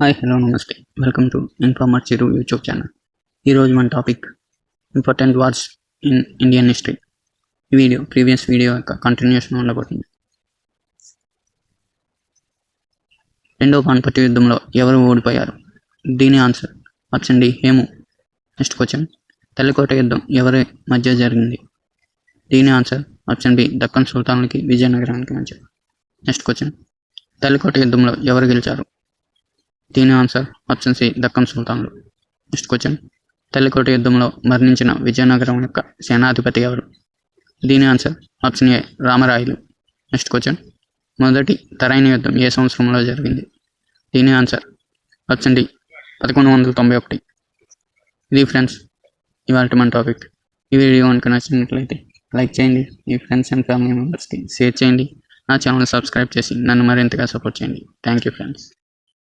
Hi hello నమస్తే welcome to informer Chiru YouTube channel. ఈరోజు మన topic important wars in Indian history. ఈ video previous video యొక్క continuation ఉండబోతుంది. రెండవ పానిపట్టు యుద్ధంలో ఎవరు ఓడిపోయారు? దీని answer option D Hemu. Next question, Talikota యుద్ధం ఎవరి మధ్య జరిగింది? దీని ఆన్సర్ ఆప్షన్ బి దక్కన్ సుల్తాన్లకి విజయనగరానికి మధ్య. నెక్స్ట్ క్వశ్చన్, తల్లికోట యుద్ధంలో ఎవరు గెలిచారు? దీని ఆన్సర్ ఆప్షన్ సి దక్కన్ సుల్తాన్లు. నెక్స్ట్ క్వశ్చన్, తల్లికోట యుద్ధంలో మరణించిన విజయనగరం యొక్క సేనాధిపతి ఎవరు? దీని answer option A Ramarayalu. Next question, మొదటి తరైన యుద్ధం ఏ సంవత్సరంలో జరిగింది? దీని ఆన్సర్ ఆప్షన్ డి 1191. ఇది ఫ్రెండ్స్ ఇవాళ మన టాపిక్. ఈ వీడియో కనుక నచ్చినట్లయితే లైక్ చేయండి, మీ ఫ్రెండ్స్ అండ్ ఫ్యామిలీ మెంబర్స్కి షేర్ చేయండి, నా ఛానల్ సబ్స్క్రైబ్ చేసి నన్ను మరింతగా సపోర్ట్ చేయండి. Thank you friends.